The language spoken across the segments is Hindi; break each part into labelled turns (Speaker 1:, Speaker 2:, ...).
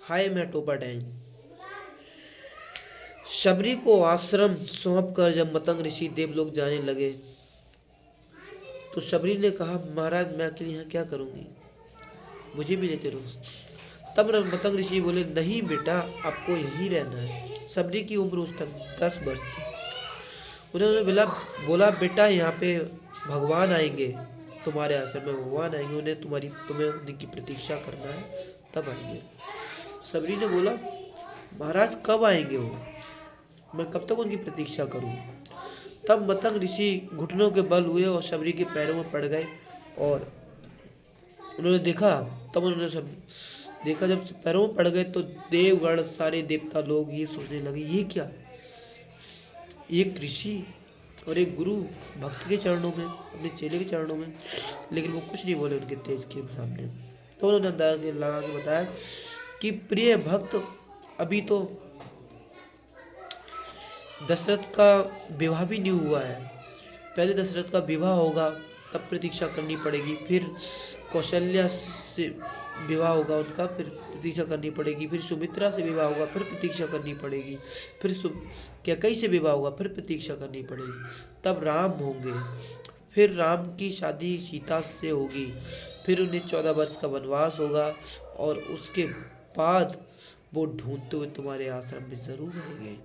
Speaker 1: हाय मैं टोपा डैंग। शबरी को आश्रम सौंप कर जब मतंग ऋषि देवलोक जाने लगे तो शबरी ने कहा, महाराज मैं अकेले यहाँ क्या करूंगी, मुझे भी ले चलो। तब मतंग ऋषि बोले, नहीं बेटा, आपको यहीं रहना है। शबरी की उम्र उस टाइम 10 वर्ष थी। उन्होंने बोला बेटा, यहाँ पे भगवान आएंगे, तुम्हारे आश्रम में भगवान आएंगे, तुम्हें उनकी प्रतीक्षा करना है, तब आएंगे। शबरी ने बोला, महाराज कब आएंगे वो, मैं कब तक उनकी प्रतीक्षा करूं। तब मतंग ऋषि घुटनों के बल हुए और शबरी के पैरों में पड़ गए और उन्होंने देखा। तब उन्होंने सब देखा, जब पैरों में पड़ गए तो देवगण सारे देवता लोग ये सोचने लगे, ये क्या, एक ऋषि और एक गुरु भक्त के चरणों में, अपने चेले के चरणों में, लेकिन वो कुछ नहीं बोले उनके तेज के सामने। तो उन्होंने अंदाजा लगा के बताया कि प्रिय भक्त, अभी तो दशरथ का विवाह भी नहीं हुआ है, पहले दशरथ का विवाह होगा तब प्रतीक्षा करनी पड़ेगी, फिर कौशल्या से विवाह होगा उनका, फिर प्रतीक्षा करनी पड़ेगी, फिर सुमित्रा से विवाह होगा, फिर प्रतीक्षा करनी पड़ेगी, फिर कैकई से विवाह होगा, फिर प्रतीक्षा करनी पड़ेगी, तब राम होंगे, फिर राम की शादी सीता से होगी, फिर उन्हें 14 वर्ष का वनवास होगा और उसके बाद वो ढूंढते हुए तुम्हारे आश्रम में जरूर आएंगे।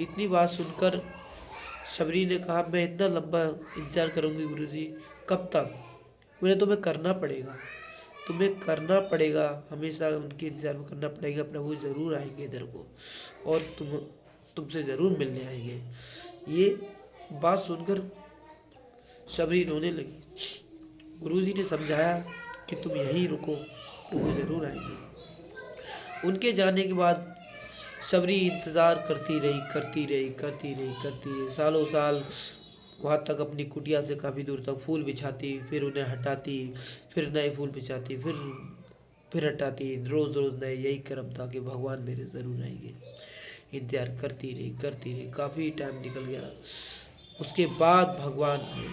Speaker 1: इतनी बात सुनकर शबरी ने कहा, मैं इतना लंबा इंतजार करूंगी गुरुजी, कब तक, मुझे तुम्हें करना पड़ेगा, हमेशा उनके इंतजार में करना पड़ेगा, प्रभु जरूर आएंगे इधर को और तुमसे जरूर मिलने आएंगे। ये बात सुनकर शबरी रोने लगी। गुरुजी ने समझाया कि तुम यहीं रुको, प्रभु जरूर आएंगे। उनके जाने के बाद शबरी इंतजार करती रही, सालों साल वहाँ तक अपनी कुटिया से काफ़ी दूर तक फूल बिछाती, फिर उन्हें हटाती, फिर नए फूल बिछाती, फिर हटाती, रोज़ रोज़ नए, यही क्रम था कि भगवान मेरे ज़रूर आएंगे। इंतजार करती रही, काफ़ी टाइम निकल गया। उसके बाद भगवान आए।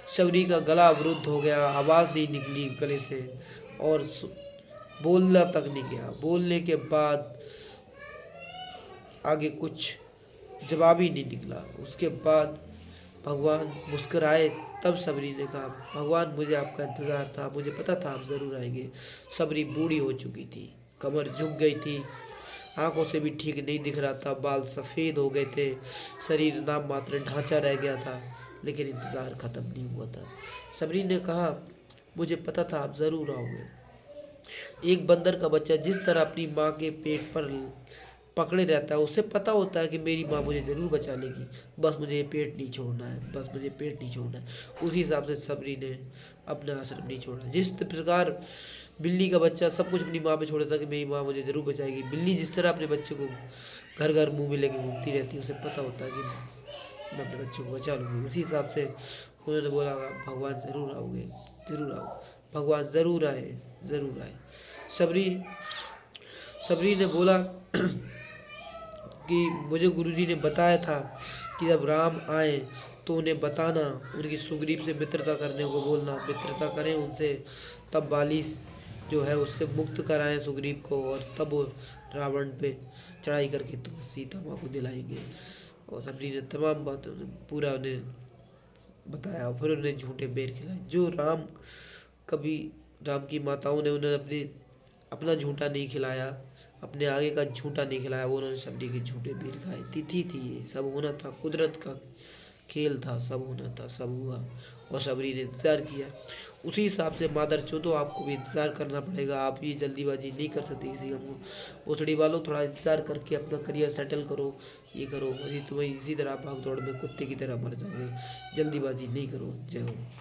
Speaker 1: शबरी का गला अवरुद्ध हो गया, आवाज़ नहीं निकली गले से और बोलना तक नहीं गया। बोलने के बाद आगे कुछ जवाब ही नहीं निकला। उसके बाद भगवान मुस्कुराए। तब शबरी ने कहा, भगवान मुझे आपका इंतज़ार था, मुझे पता था आप ज़रूर आएंगे। शबरी बूढ़ी हो चुकी थी, कमर झुक गई थी, आंखों से भी ठीक नहीं दिख रहा था, बाल सफ़ेद हो गए थे, शरीर नाम मात्र ढांचा रह गया था, लेकिन इंतज़ार ख़त्म नहीं हुआ था। शबरी ने कहा, मुझे पता था आप ज़रूर आओगे। एक बंदर का बच्चा जिस तरह अपनी माँ के पेट पर पकड़े रहता है, उसे पता होता है कि मेरी माँ मुझे ज़रूर बचा लेगी, बस मुझे पेट नहीं छोड़ना है, उसी हिसाब से शबरी ने अपना आश्रम नहीं छोड़ा। जिस प्रकार बिल्ली का बच्चा सब कुछ अपनी माँ पे छोड़ देता है कि मेरी माँ मुझे ज़रूर बचाएगी, बिल्ली जिस तरह अपने बच्चे को घर घर मुँह में लेके घूमती रहती है, उसे पता होता है कि मैं अपने बच्चे को बचा लूँगी। उसी हिसाब से उन्होंने बोला, भगवान ज़रूर आओगे, ज़रूर आओ, भगवान ज़रूर आए। शबरी ने बोला कि मुझे गुरुजी ने बताया था कि जब राम आए तो उन्हें बताना, उनकी सुग्रीव से मित्रता करने को बोलना, मित्रता करें उनसे, तब बाली जो है उससे मुक्त कराएं सुग्रीव को, और तब वो रावण पे चढ़ाई करके तो सीता माँ को दिलाएंगे। और शबरी ने तमाम बातों पूरा उन्हें बताया। फिर उन्हें झूठे बेर खिलाए, जो राम की माताओं ने उन्हें अपना झूठा नहीं खिलाया, अपने आगे का झूठा नहीं खिलाया, वो उन्होंने शबरी के झूठे बेर खाए। तिथि थी, ये सब होना था, कुदरत का खेल था, सब होना था, सब हुआ और शबरी ने इंतजार किया। उसी हिसाब से मादर चोदो, आपको भी इंतजार करना पड़ेगा। आप ये जल्दीबाजी नहीं कर सकते किसी काम को। ओसड़ी वालों, थोड़ा इंतजार करके अपना करियर सेटल करो, ये करो, तुम्हें इसी तरह भाग दौड़ में कुत्ते की तरह मर जाओगे। जल्दीबाजी नहीं करो। जय हो।